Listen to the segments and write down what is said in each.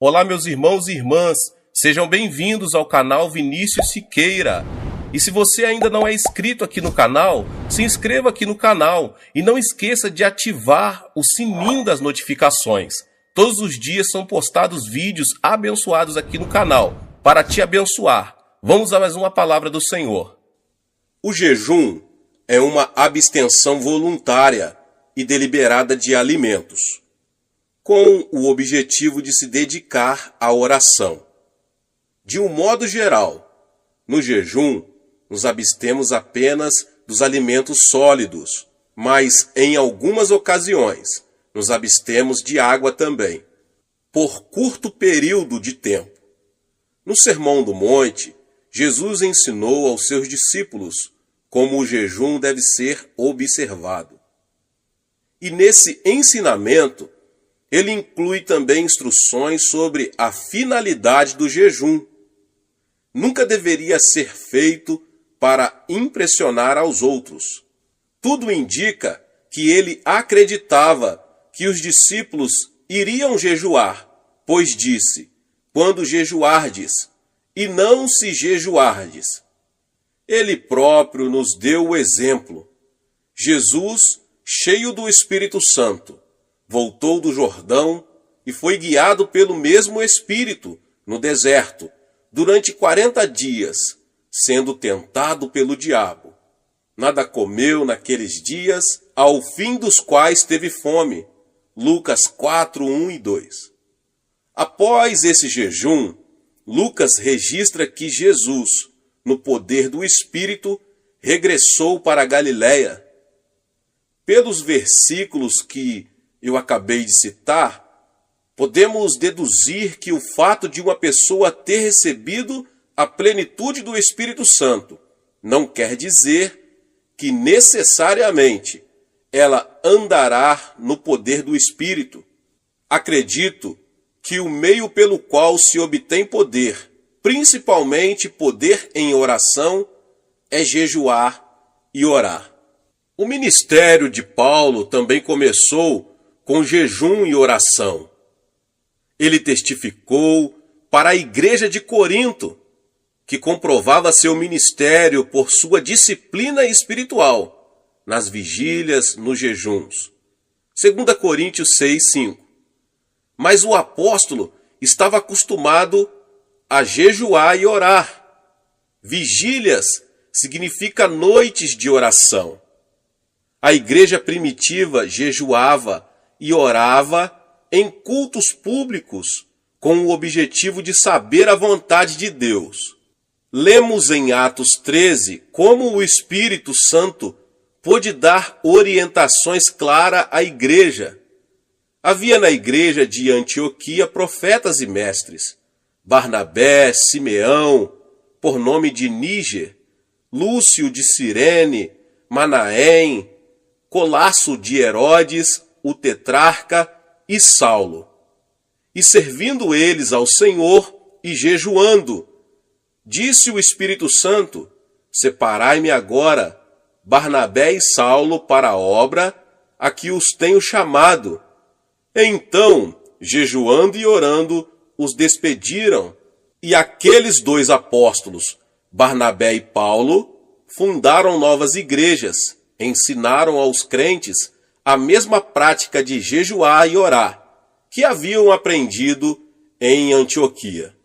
Olá, meus irmãos e irmãs, sejam bem-vindos ao canal Vinícius Siqueira. E se você ainda não é inscrito aqui no canal, se inscreva aqui no canal e não esqueça de ativar o sininho das notificações. Todos os dias são postados vídeos abençoados aqui no canal, para te abençoar. Vamos a mais uma palavra do Senhor. O jejum é uma abstenção voluntária e deliberada de alimentos, com o objetivo de se dedicar à oração. De um modo geral, no jejum, nos abstemos apenas dos alimentos sólidos, mas em algumas ocasiões nos abstemos de água também, por curto período de tempo. No Sermão do Monte, Jesus ensinou aos seus discípulos como o jejum deve ser observado. E nesse ensinamento, ele inclui também instruções sobre a finalidade do jejum. Nunca deveria ser feito para impressionar aos outros. Tudo indica que ele acreditava que os discípulos iriam jejuar, pois disse: quando jejuardes, e não se jejuardes. Ele próprio nos deu o exemplo. Jesus, cheio do Espírito Santo, voltou do Jordão e foi guiado pelo mesmo Espírito no deserto durante 40 dias, sendo tentado pelo diabo. Nada comeu naqueles dias, ao fim dos quais teve fome. Lucas 4, 1 e 2. Após esse jejum, Lucas registra que Jesus, no poder do Espírito, regressou para a Galiléia. Pelos versículos que eu acabei de citar, podemos deduzir que o fato de uma pessoa ter recebido a plenitude do Espírito Santo não quer dizer que necessariamente ela andará no poder do Espírito. Acredito que o meio pelo qual se obtém poder, principalmente poder em oração, é jejuar e orar. O ministério de Paulo também começou com jejum e oração. Ele testificou para a igreja de Corinto, que comprovava seu ministério por sua disciplina espiritual, nas vigílias, nos jejuns. 2 Coríntios 6, 5. Mas o apóstolo estava acostumado a jejuar e orar. Vigílias significa noites de oração. A igreja primitiva jejuava e orava em cultos públicos com o objetivo de saber a vontade de Deus. Lemos em Atos 13 como o Espírito Santo pôde dar orientações claras à igreja. Havia na igreja de Antioquia profetas e mestres: Barnabé, Simeão, por nome de Níger, Lúcio de Cirene, Manaém, Colasso de Herodes, o tetrarca, e Saulo. E servindo eles ao Senhor e jejuando, disse o Espírito Santo: separai-me agora, Barnabé e Saulo, para a obra a que os tenho chamado. Então, jejuando e orando, os despediram, e aqueles dois apóstolos, Barnabé e Paulo, fundaram novas igrejas, ensinaram aos crentes a mesma prática de jejuar e orar, que haviam aprendido em Antioquia.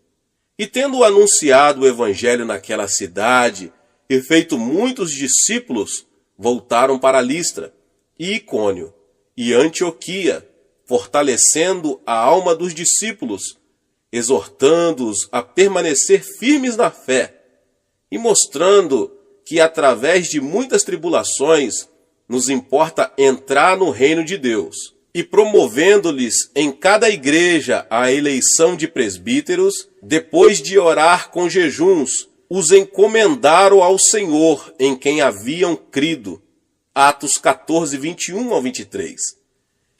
E tendo anunciado o evangelho naquela cidade e feito muitos discípulos, voltaram para Listra, e Icônio, e Antioquia, fortalecendo a alma dos discípulos, exortando-os a permanecer firmes na fé, e mostrando que através de muitas tribulações nos importa entrar no reino de Deus, e promovendo-lhes em cada igreja a eleição de presbíteros, depois de orar com jejuns, os encomendaram ao Senhor em quem haviam crido. Atos 14, 21 ao 23.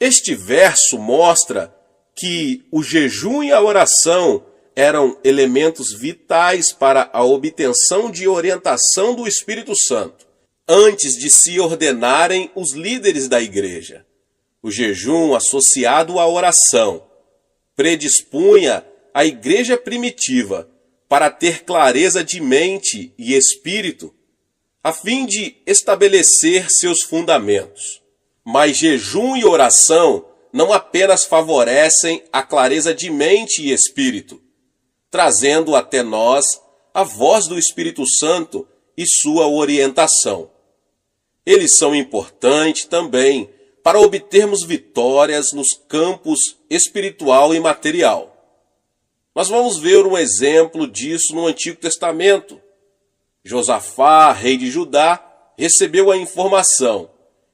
Este verso mostra que o jejum e a oração eram elementos vitais para a obtenção de orientação do Espírito Santo, antes de se ordenarem os líderes da igreja. O jejum associado à oração predispunha a igreja primitiva para ter clareza de mente e espírito, a fim de estabelecer seus fundamentos. Mas jejum e oração não apenas favorecem a clareza de mente e espírito, trazendo até nós a voz do Espírito Santo e sua orientação. Eles são importantes também para obtermos vitórias nos campos espiritual e material. Nós vamos ver um exemplo disso no Antigo Testamento. Josafá, rei de Judá, recebeu a informação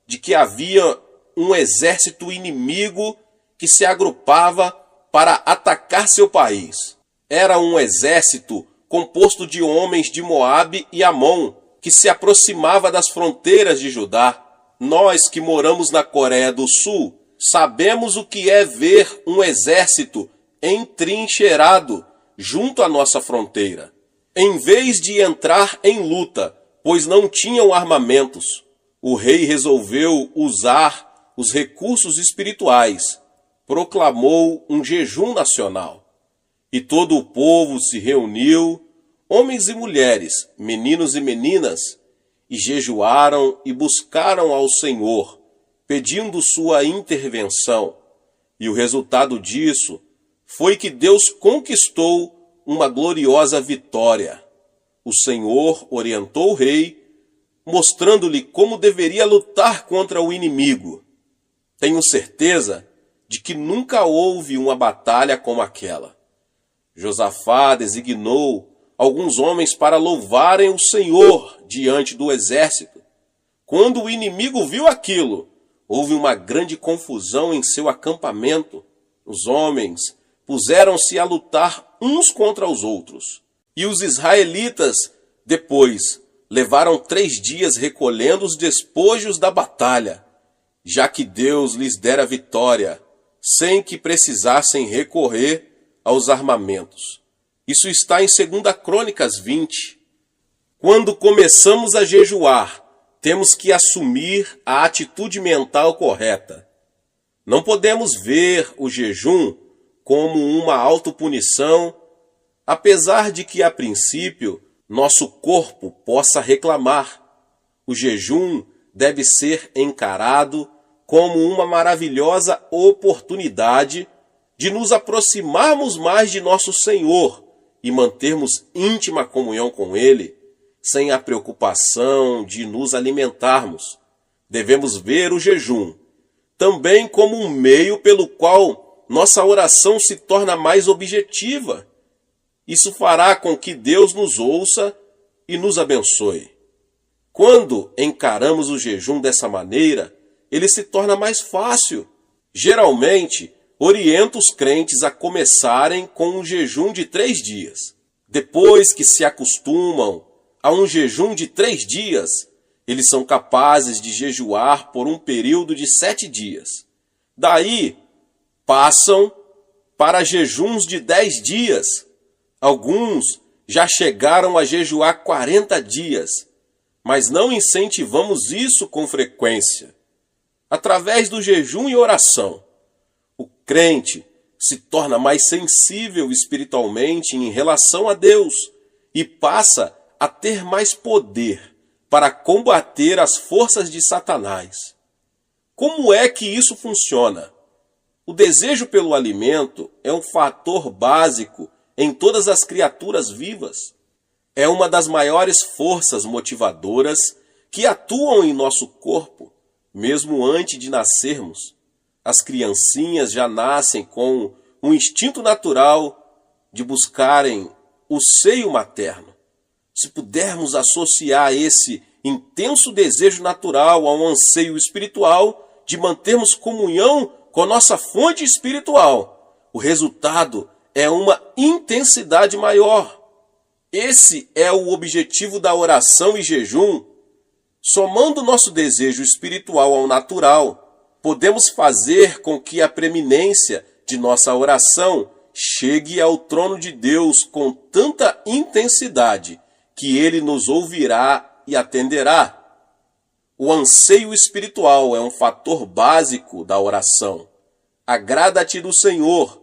de que havia um exército inimigo que se agrupava para atacar seu país. Era um exército composto de homens de Moabe e Amon, que se aproximava das fronteiras de Judá. Nós que moramos na Coreia do Sul, sabemos o que é ver um exército entrincheirado junto à nossa fronteira. Em vez de entrar em luta, pois não tinham armamentos, o rei resolveu usar os recursos espirituais. Proclamou um jejum nacional. E todo o povo se reuniu, homens e mulheres, meninos e meninas, e jejuaram e buscaram ao Senhor, pedindo sua intervenção. E o resultado disso foi que Deus conquistou uma gloriosa vitória. O Senhor orientou o rei, mostrando-lhe como deveria lutar contra o inimigo. Tenho certeza de que nunca houve uma batalha como aquela. Josafá designou alguns homens para louvarem o Senhor diante do exército. Quando o inimigo viu aquilo, houve uma grande confusão em seu acampamento. Os homens puseram-se a lutar uns contra os outros. E os israelitas, depois, levaram 3 dias recolhendo os despojos da batalha, já que Deus lhes dera vitória, sem que precisassem recorrer aos armamentos. Isso está em 2 Crônicas 20. Quando começamos a jejuar, temos que assumir a atitude mental correta. Não podemos ver o jejum como uma autopunição, apesar de que, a princípio, nosso corpo possa reclamar. O jejum deve ser encarado como uma maravilhosa oportunidade de nos aproximarmos mais de nosso Senhor e mantermos íntima comunhão com Ele, sem a preocupação de nos alimentarmos. Devemos ver o jejum também como um meio pelo qual nossa oração se torna mais objetiva. Isso fará com que Deus nos ouça e nos abençoe. Quando encaramos o jejum dessa maneira, ele se torna mais fácil. Geralmente, oriento os crentes a começarem com um jejum de 3 dias. Depois que se acostumam a um jejum de 3 dias, eles são capazes de jejuar por um período de 7 dias. Daí, passam para jejuns de 10 dias. Alguns já chegaram a jejuar 40 dias, mas não incentivamos isso com frequência. Através do jejum e oração, o crente se torna mais sensível espiritualmente em relação a Deus e passa a ter mais poder para combater as forças de Satanás. Como é que isso funciona? O desejo pelo alimento é um fator básico em todas as criaturas vivas. É uma das maiores forças motivadoras que atuam em nosso corpo, mesmo antes de nascermos. As criancinhas já nascem com um instinto natural de buscarem o seio materno. Se pudermos associar esse intenso desejo natural a um anseio espiritual de mantermos comunhão com nossa fonte espiritual, o resultado é uma intensidade maior. Esse é o objetivo da oração e jejum. Somando nosso desejo espiritual ao natural, podemos fazer com que a preeminência de nossa oração chegue ao trono de Deus com tanta intensidade que Ele nos ouvirá e atenderá. O anseio espiritual é um fator básico da oração. Agrada-te do Senhor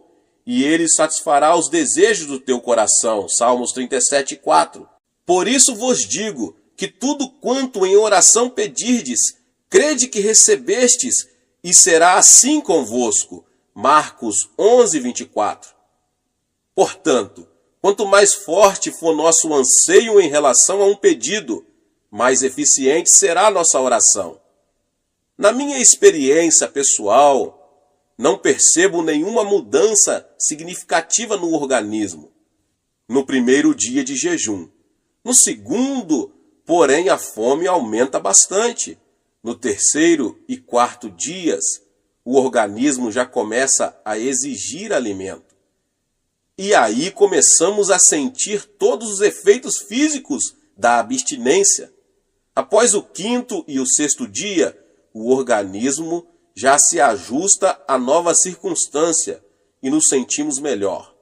e ele satisfará os desejos do teu coração. Salmos 37:4. Por isso vos digo que tudo quanto em oração pedirdes, crede que recebestes, e será assim convosco. Marcos 11:24. Portanto, quanto mais forte for nosso anseio em relação a um pedido, mais eficiente será a nossa oração. Na minha experiência pessoal, não percebo nenhuma mudança significativa no organismo no primeiro dia de jejum. No segundo, porém, a fome aumenta bastante. No terceiro e quarto dias, o organismo já começa a exigir alimento. E aí começamos a sentir todos os efeitos físicos da abstinência. Após o quinto e o sexto dia, o organismo já se ajusta à nova circunstância e nos sentimos melhor.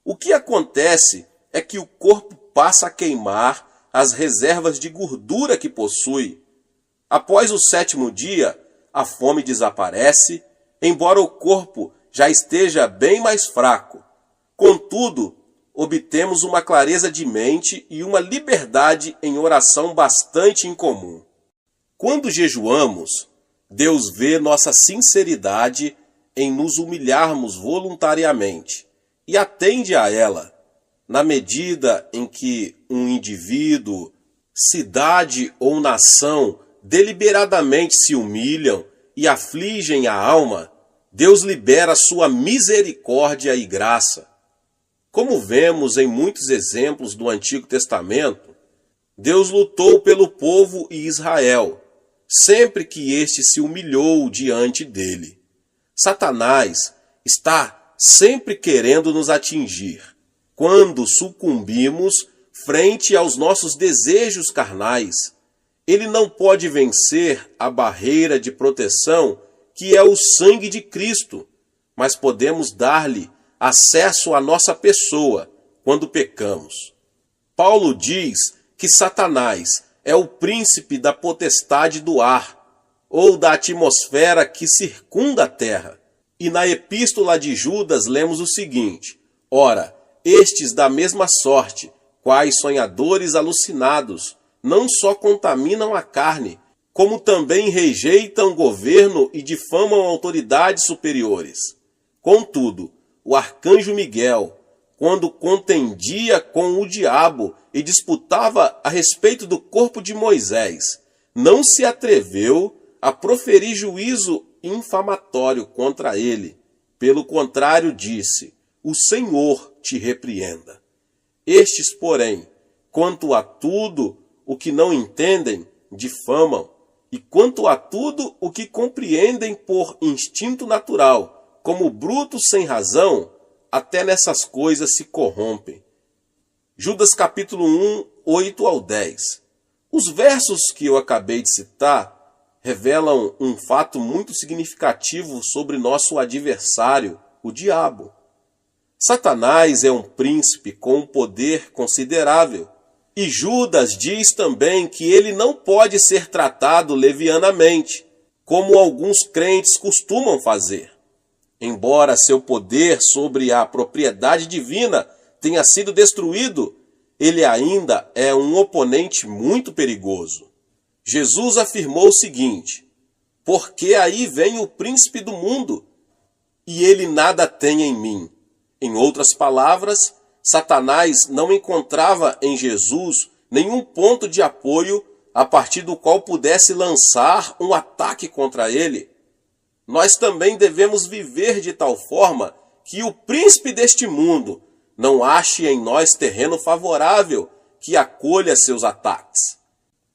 O que acontece é que o corpo passa a queimar as reservas de gordura que possui. Após o sétimo dia, a fome desaparece, embora o corpo já esteja bem mais fraco. Contudo, obtemos uma clareza de mente e uma liberdade em oração bastante incomum. Quando jejuamos, Deus vê nossa sinceridade em nos humilharmos voluntariamente e atende a ela. Na medida em que um indivíduo, cidade ou nação deliberadamente se humilham e afligem a alma, Deus libera sua misericórdia e graça. Como vemos em muitos exemplos do Antigo Testamento, Deus lutou pelo povo e Israel, sempre que este se humilhou diante dele. Satanás está sempre querendo nos atingir. Quando sucumbimos frente aos nossos desejos carnais, ele não pode vencer a barreira de proteção que é o sangue de Cristo, mas podemos dar-lhe acesso à nossa pessoa quando pecamos. Paulo diz que Satanás é o príncipe da potestade do ar, ou da atmosfera que circunda a terra. E na epístola de Judas lemos o seguinte: ora, estes da mesma sorte, quais sonhadores alucinados, não só contaminam a carne, como também rejeitam governo e difamam autoridades superiores. Contudo, o arcanjo Miguel, quando contendia com o diabo e disputava a respeito do corpo de Moisés, não se atreveu a proferir juízo infamatório contra ele. Pelo contrário, disse: o Senhor te repreenda. Estes, porém, quanto a tudo o que não entendem, difamam, e quanto a tudo o que compreendem por instinto natural, como brutos sem razão, até nessas coisas se corrompem. Judas capítulo 1, 8 ao 10. Os versos que eu acabei de citar revelam um fato muito significativo sobre nosso adversário, o diabo. Satanás é um príncipe com um poder considerável. E Judas diz também que ele não pode ser tratado levianamente, como alguns crentes costumam fazer. Embora seu poder sobre a propriedade divina tenha sido destruído, ele ainda é um oponente muito perigoso. Jesus afirmou o seguinte: porque aí vem o príncipe do mundo, e ele nada tem em mim. Em outras palavras, Satanás não encontrava em Jesus nenhum ponto de apoio a partir do qual pudesse lançar um ataque contra ele. Nós também devemos viver de tal forma que o príncipe deste mundo não ache em nós terreno favorável que acolha seus ataques.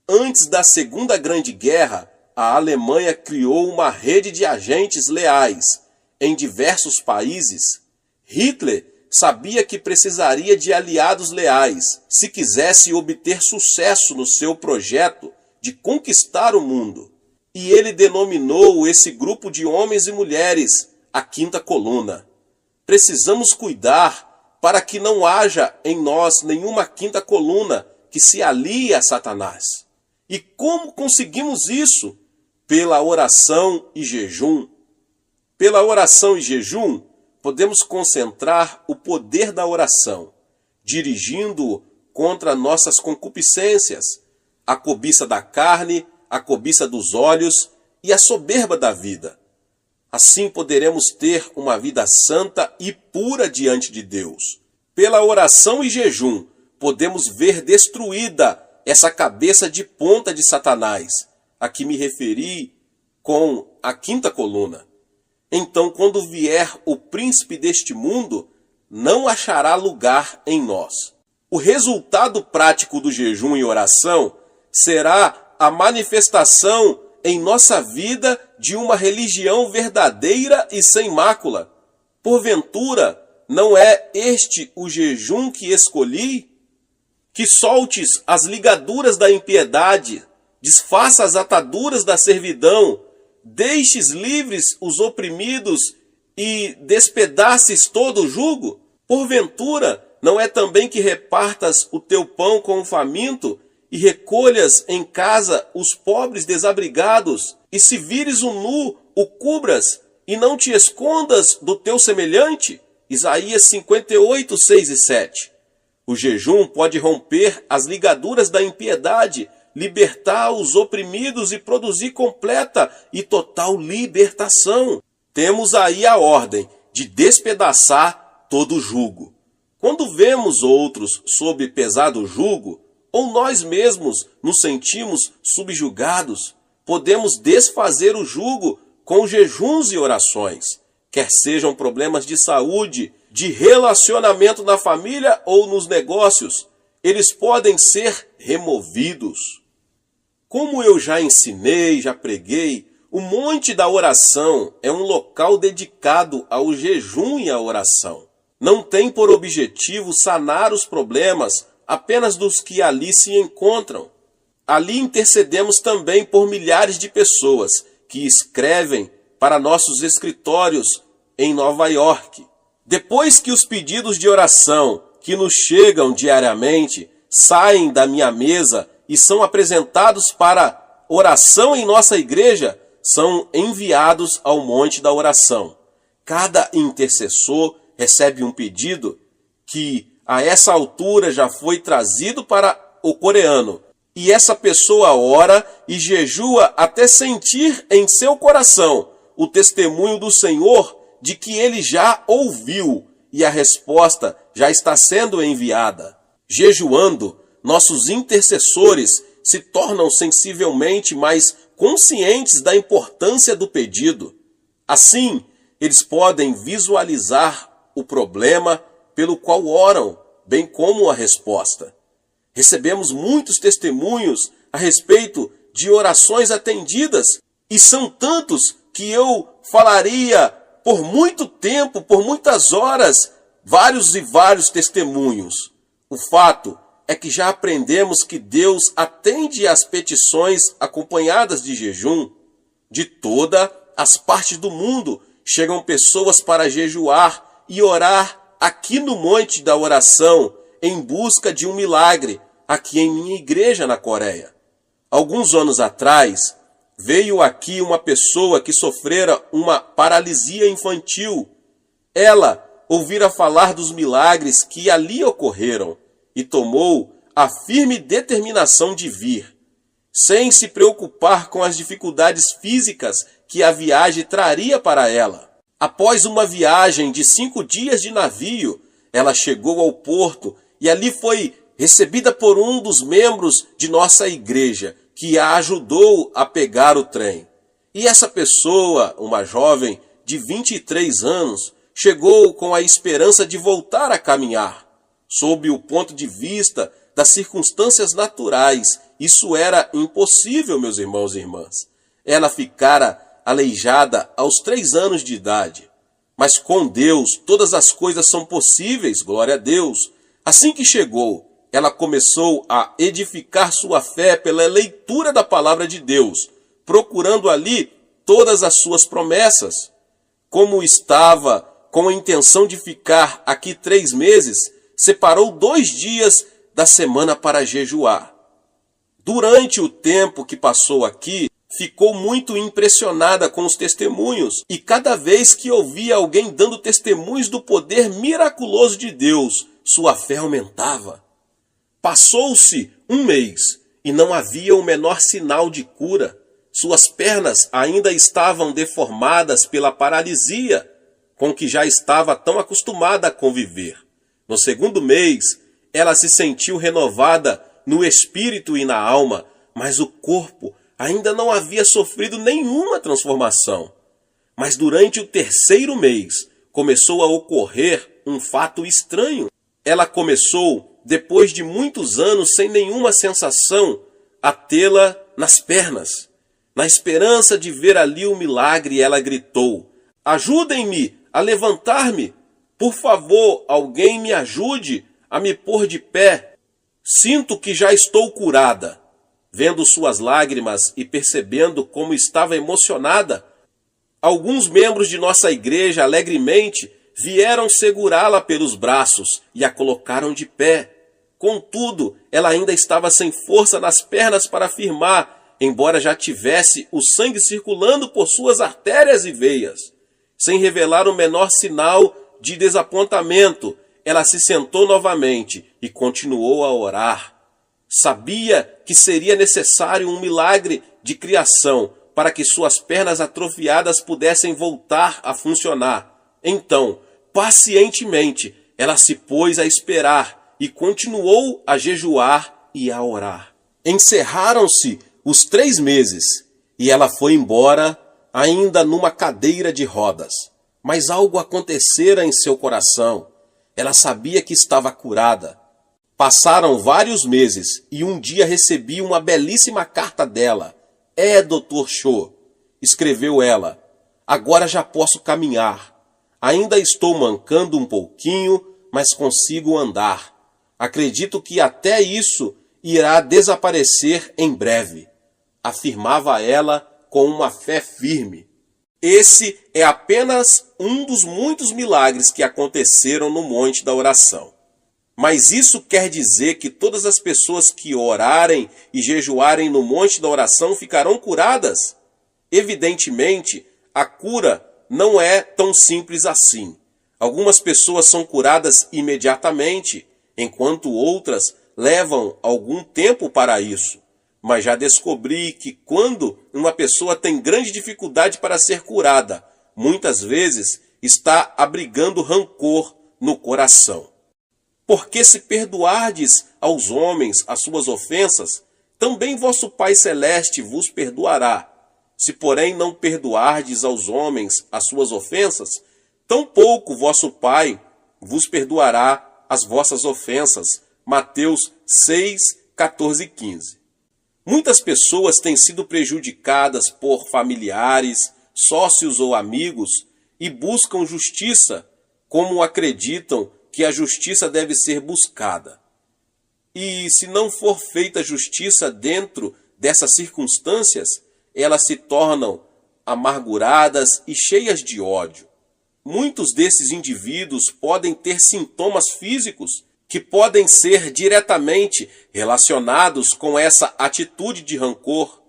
Antes da Segunda Grande Guerra, a Alemanha criou uma rede de agentes leais em diversos países. Hitler sabia que precisaria de aliados leais se quisesse obter sucesso no seu projeto de conquistar o mundo. E ele denominou esse grupo de homens e mulheres a Quinta Coluna. Precisamos cuidar para que não haja em nós nenhuma quinta coluna que se alie a Satanás. E como conseguimos isso? Pela oração e jejum. Pela oração e jejum, podemos concentrar o poder da oração, dirigindo-o contra nossas concupiscências, a cobiça da carne, a cobiça dos olhos e a soberba da vida. Assim poderemos ter uma vida santa e pura diante de Deus. Pela oração e jejum, podemos ver destruída essa cabeça de ponta de Satanás, a que me referi com a quinta coluna. Então, quando vier o príncipe deste mundo, não achará lugar em nós. O resultado prático do jejum e oração será a manifestação em nossa vida de uma religião verdadeira e sem mácula. Porventura, não é este o jejum que escolhi? Que soltes as ligaduras da impiedade, desfaça as ataduras da servidão, deixes livres os oprimidos e despedaces todo o jugo? Porventura, não é também que repartas o teu pão com o faminto e recolhas em casa os pobres desabrigados, e se vires o nu, o cubras, e não te escondas do teu semelhante? Isaías 58, 6 e 7. O jejum pode romper as ligaduras da impiedade, libertar os oprimidos e produzir completa e total libertação. Temos aí a ordem de despedaçar todo jugo. Quando vemos outros sob pesado jugo, ou nós mesmos nos sentimos subjugados, podemos desfazer o jugo com jejuns e orações, quer sejam problemas de saúde, de relacionamento na família ou nos negócios, eles podem ser removidos. Como eu já ensinei, já preguei, o Monte da Oração é um local dedicado ao jejum e à oração. Não tem por objetivo sanar os problemas apenas dos que ali se encontram. Ali intercedemos também por milhares de pessoas que escrevem para nossos escritórios em Nova York. Depois que os pedidos de oração que nos chegam diariamente saem da minha mesa e são apresentados para oração em nossa igreja, são enviados ao Monte da Oração. Cada intercessor recebe um pedido que a essa altura já foi trazido para o coreano. E essa pessoa ora e jejua até sentir em seu coração o testemunho do Senhor de que ele já ouviu e a resposta já está sendo enviada. Jejuando, nossos intercessores se tornam sensivelmente mais conscientes da importância do pedido. Assim, eles podem visualizar o problema pelo qual oram, bem como a resposta. Recebemos muitos testemunhos a respeito de orações atendidas, e são tantos que eu falaria por muito tempo, por muitas horas, vários e vários testemunhos. O fato é que já aprendemos que Deus atende às petições acompanhadas de jejum. De todas as partes do mundo chegam pessoas para jejuar e orar aqui no Monte da Oração, em busca de um milagre, aqui em minha igreja na Coreia. Alguns anos atrás, veio aqui uma pessoa que sofrera uma paralisia infantil. Ela ouvira falar dos milagres que ali ocorreram e tomou a firme determinação de vir, sem se preocupar com as dificuldades físicas que a viagem traria para ela. Após uma viagem de 5 dias de navio, ela chegou ao porto e ali foi recebida por um dos membros de nossa igreja, que a ajudou a pegar o trem. E essa pessoa, uma jovem de 23 anos, chegou com a esperança de voltar a caminhar. Sob o ponto de vista das circunstâncias naturais, isso era impossível, meus irmãos e irmãs. Ela ficara aleijada aos 3 anos de idade. Mas com Deus, todas as coisas são possíveis, glória a Deus. Assim que chegou, ela começou a edificar sua fé pela leitura da palavra de Deus, procurando ali todas as suas promessas. Como estava com a intenção de ficar aqui 3 meses, separou 2 dias da semana para jejuar. Durante o tempo que passou aqui, ficou muito impressionada com os testemunhos e cada vez que ouvia alguém dando testemunhos do poder miraculoso de Deus, sua fé aumentava. Passou-se um mês e não havia o menor sinal de cura. Suas pernas ainda estavam deformadas pela paralisia, com que já estava tão acostumada a conviver. No segundo mês, ela se sentiu renovada no espírito e na alma, mas o corpo ainda não havia sofrido nenhuma transformação. Mas durante o terceiro mês, começou a ocorrer um fato estranho. Ela começou, depois de muitos anos sem nenhuma sensação, a tê-la nas pernas. Na esperança de ver ali o milagre, ela gritou: "Ajudem-me a levantar-me! Por favor, alguém me ajude a me pôr de pé. Sinto que já estou curada." Vendo suas lágrimas e percebendo como estava emocionada, alguns membros de nossa igreja alegremente vieram segurá-la pelos braços e a colocaram de pé. Contudo, ela ainda estava sem força nas pernas para firmar, embora já tivesse o sangue circulando por suas artérias e veias. Sem revelar o menor sinal de desapontamento, ela se sentou novamente e continuou a orar. Sabia que seria necessário um milagre de criação para que suas pernas atrofiadas pudessem voltar a funcionar. Então, pacientemente, ela se pôs a esperar e continuou a jejuar e a orar. Encerraram-se os 3 meses e ela foi embora ainda numa cadeira de rodas. Mas algo acontecera em seu coração. Ela sabia que estava curada. Passaram vários meses e um dia recebi uma belíssima carta dela. Dr. Cho, escreveu ela, agora já posso caminhar. Ainda estou mancando um pouquinho, mas consigo andar. Acredito que até isso irá desaparecer em breve, afirmava ela com uma fé firme. Esse é apenas um dos muitos milagres que aconteceram no Monte da Oração. Mas isso quer dizer que todas as pessoas que orarem e jejuarem no Monte da Oração ficarão curadas? Evidentemente, a cura não é tão simples assim. Algumas pessoas são curadas imediatamente, enquanto outras levam algum tempo para isso. Mas já descobri que quando uma pessoa tem grande dificuldade para ser curada, muitas vezes está abrigando rancor no coração. Porque se perdoardes aos homens as suas ofensas, também vosso Pai Celeste vos perdoará. Se, porém, não perdoardes aos homens as suas ofensas, tampouco vosso Pai vos perdoará as vossas ofensas. Mateus 6, 14 e 15. Muitas pessoas têm sido prejudicadas por familiares, sócios ou amigos e buscam justiça, como acreditam que a justiça deve ser buscada. E se não for feita justiça dentro dessas circunstâncias, elas se tornam amarguradas e cheias de ódio. Muitos desses indivíduos podem ter sintomas físicos que podem ser diretamente relacionados com essa atitude de rancor.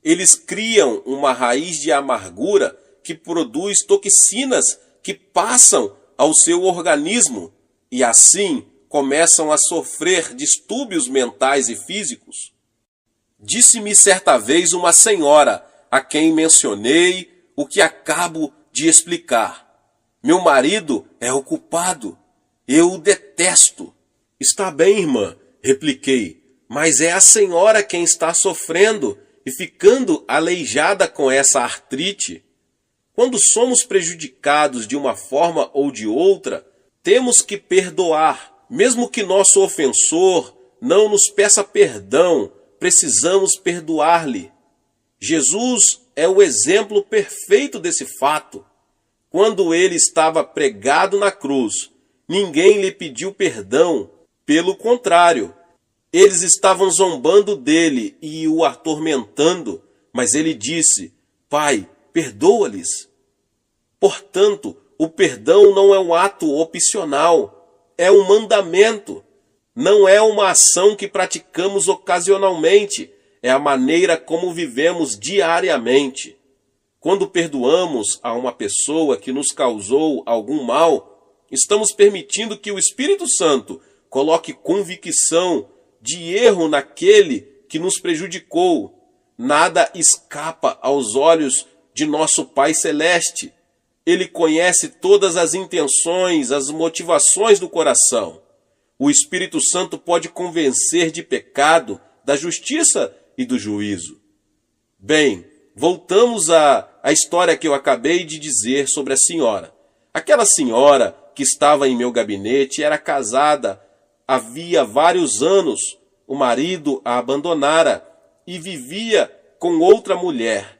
Eles criam uma raiz de amargura que produz toxinas que passam ao seu organismo e assim começam a sofrer distúrbios mentais e físicos. Disse-me certa vez uma senhora a quem mencionei o que acabo de explicar. Meu marido é o culpado. Eu o detesto. Está bem, irmã, repliquei, mas é a senhora quem está sofrendo e ficando aleijada com essa artrite. Quando somos prejudicados de uma forma ou de outra, temos que perdoar. Mesmo que nosso ofensor não nos peça perdão, precisamos perdoar-lhe. Jesus é o exemplo perfeito desse fato. Quando ele estava pregado na cruz, ninguém lhe pediu perdão. Pelo contrário, eles estavam zombando dele e o atormentando, mas ele disse: Pai, perdoa-lhes. Portanto, o perdão não é um ato opcional, é um mandamento. Não é uma ação que praticamos ocasionalmente, é a maneira como vivemos diariamente. Quando perdoamos a uma pessoa que nos causou algum mal, estamos permitindo que o Espírito Santo coloque convicção de erro naquele que nos prejudicou. Nada escapa aos olhos de nosso Pai Celeste. Ele conhece todas as intenções, as motivações do coração. O Espírito Santo pode convencer de pecado, da justiça e do juízo. Bem, voltamos à história que eu acabei de dizer sobre a senhora. Aquela senhora que estava em meu gabinete era casada havia vários anos. O marido a abandonara e vivia com outra mulher.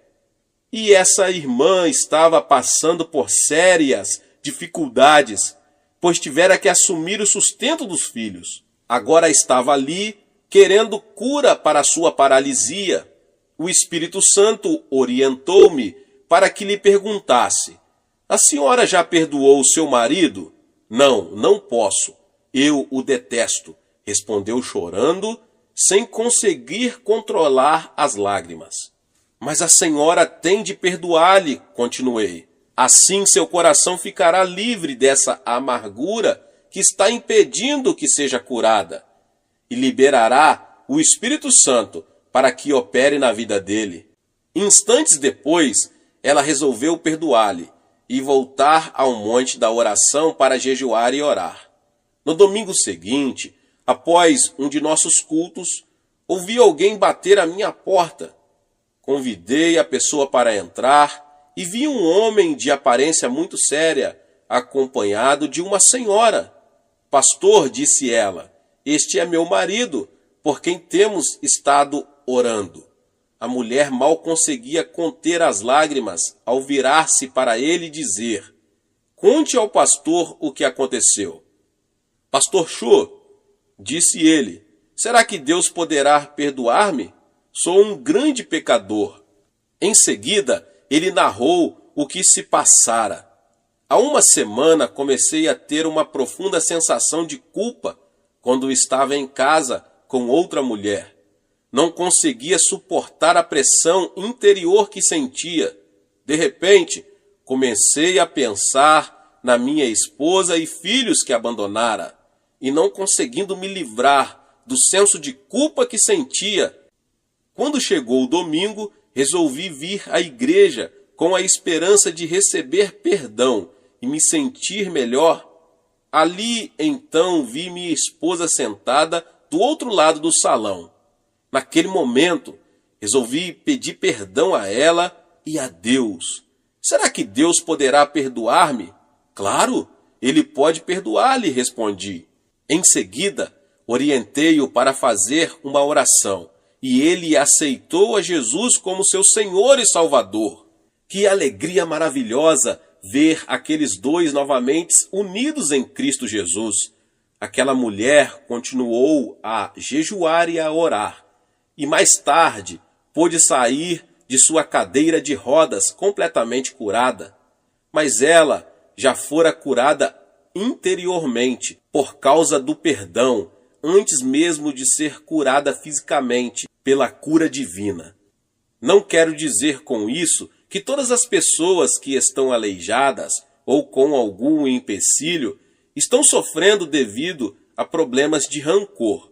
E essa irmã estava passando por sérias dificuldades, pois tivera que assumir o sustento dos filhos. Agora estava ali querendo cura para a sua paralisia. O Espírito Santo orientou-me para que lhe perguntasse: a senhora já perdoou seu marido? Não, não posso. Eu o detesto, respondeu chorando, sem conseguir controlar as lágrimas. Mas a senhora tem de perdoar-lhe, continuei. Assim seu coração ficará livre dessa amargura que está impedindo que seja curada, e liberará o Espírito Santo para que opere na vida dele. Instantes depois, ela resolveu perdoar-lhe e voltar ao monte da oração para jejuar e orar. No domingo seguinte, após um de nossos cultos, ouvi alguém bater à minha porta. Convidei a pessoa para entrar e vi um homem de aparência muito séria, acompanhado de uma senhora. Pastor, disse ela, este é meu marido, por quem temos estado orando. A mulher mal conseguia conter as lágrimas ao virar-se para ele e dizer: conte ao pastor o que aconteceu. Pastor Cho, disse ele, será que Deus poderá perdoar-me? Sou um grande pecador. Em seguida, ele narrou o que se passara. Há uma semana comecei a ter uma profunda sensação de culpa quando estava em casa com outra mulher. Não conseguia suportar a pressão interior que sentia. De repente, comecei a pensar na minha esposa e filhos que abandonara, e não conseguindo me livrar do senso de culpa que sentia. Quando chegou o domingo, resolvi vir à igreja com a esperança de receber perdão e me sentir melhor. Ali, então, vi minha esposa sentada do outro lado do salão. Naquele momento, resolvi pedir perdão a ela e a Deus. Será que Deus poderá perdoar-me? Claro, Ele pode perdoar-lhe, respondi. Em seguida, orientei-o para fazer uma oração, e ele aceitou a Jesus como seu Senhor e Salvador. Que alegria maravilhosa ver aqueles dois novamente unidos em Cristo Jesus. Aquela mulher continuou a jejuar e a orar. E mais tarde pôde sair de sua cadeira de rodas completamente curada. Mas ela já fora curada interiormente por causa do perdão, antes mesmo de ser curada fisicamente pela cura divina. Não quero dizer com isso que todas as pessoas que estão aleijadas ou com algum empecilho estão sofrendo devido a problemas de rancor.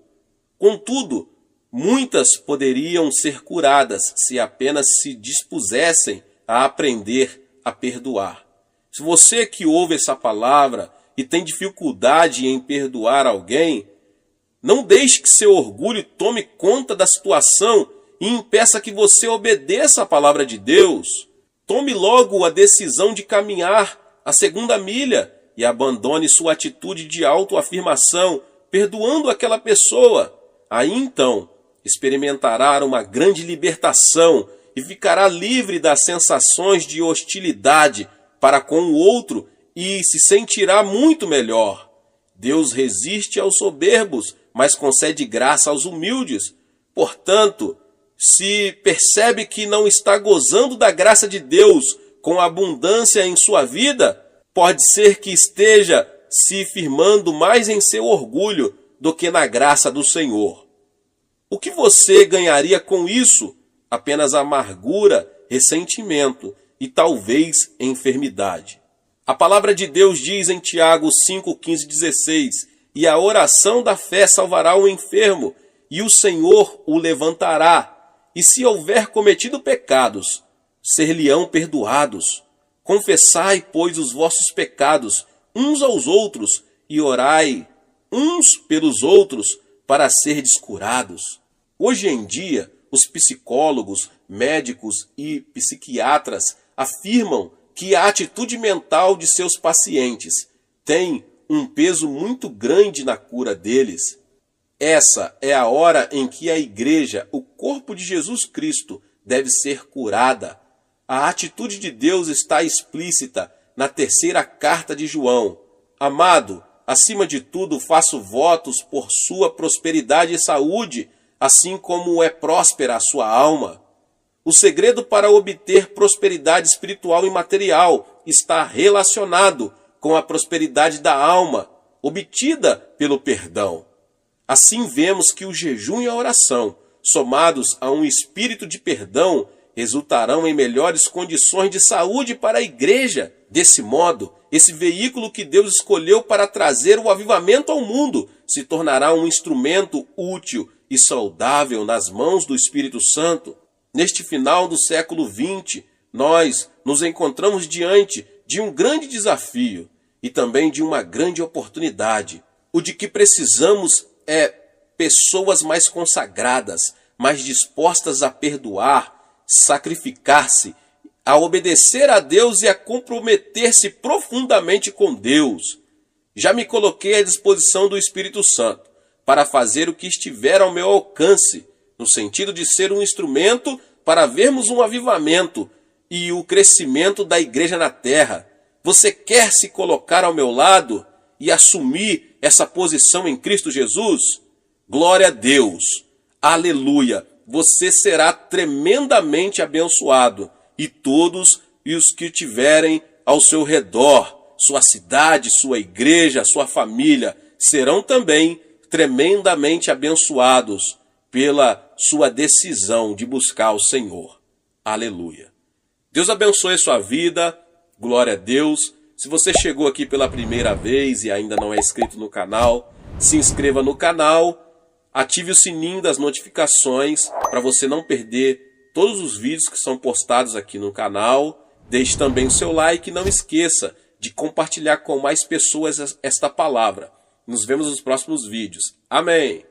Contudo, muitas poderiam ser curadas se apenas se dispusessem a aprender a perdoar. Se você que ouve essa palavra e tem dificuldade em perdoar alguém, não deixe que seu orgulho tome conta da situação e impeça que você obedeça a palavra de Deus. Tome logo a decisão de caminhar a segunda milha e abandone sua atitude de autoafirmação, perdoando aquela pessoa. Aí então, experimentará uma grande libertação e ficará livre das sensações de hostilidade para com o outro e se sentirá muito melhor. Deus resiste aos soberbos, mas concede graça aos humildes. Portanto, se percebe que não está gozando da graça de Deus com abundância em sua vida, pode ser que esteja se firmando mais em seu orgulho do que na graça do Senhor. O que você ganharia com isso? Apenas amargura, ressentimento e talvez enfermidade. A palavra de Deus diz em Tiago 5, 15, 16: E a oração da fé salvará o enfermo, e o Senhor o levantará. E se houver cometido pecados, ser-lhe-ão perdoados. Confessai, pois, os vossos pecados uns aos outros, e orai uns pelos outros, para serdes curados. Hoje em dia, os psicólogos, médicos e psiquiatras afirmam que a atitude mental de seus pacientes tem um peso muito grande na cura deles. Essa é a hora em que a igreja, o corpo de Jesus Cristo, deve ser curada. A atitude de Deus está explícita na terceira carta de João. Amado, acima de tudo faço votos por sua prosperidade e saúde, assim como é próspera a sua alma. O segredo para obter prosperidade espiritual e material está relacionado com a prosperidade da alma, obtida pelo perdão. Assim vemos que o jejum e a oração, somados a um espírito de perdão, resultarão em melhores condições de saúde para a igreja. Desse modo, esse veículo que Deus escolheu para trazer o avivamento ao mundo se tornará um instrumento útil e saudável nas mãos do Espírito Santo. Neste final do século XX, nós nos encontramos diante de um grande desafio e também de uma grande oportunidade. O de que precisamos é pessoas mais consagradas, mais dispostas a perdoar, sacrificar-se, a obedecer a Deus e a comprometer-se profundamente com Deus. Já me coloquei à disposição do Espírito Santo para fazer o que estiver ao meu alcance, no sentido de ser um instrumento para vermos um avivamento e o crescimento da igreja na terra. Você quer se colocar ao meu lado e assumir essa posição em Cristo Jesus? Glória a Deus! Aleluia! Você será tremendamente abençoado, e todos os que tiverem ao seu redor, sua cidade, sua igreja, sua família, serão também tremendamente abençoados pela sua decisão de buscar o Senhor. Aleluia. Deus abençoe sua vida. Glória a Deus. Se você chegou aqui pela primeira vez e ainda não é inscrito no canal, se inscreva no canal, ative o sininho das notificações para você não perder todos os vídeos que são postados aqui no canal. Deixe também o seu like e não esqueça de compartilhar com mais pessoas esta palavra. Nos vemos nos próximos vídeos. Amém!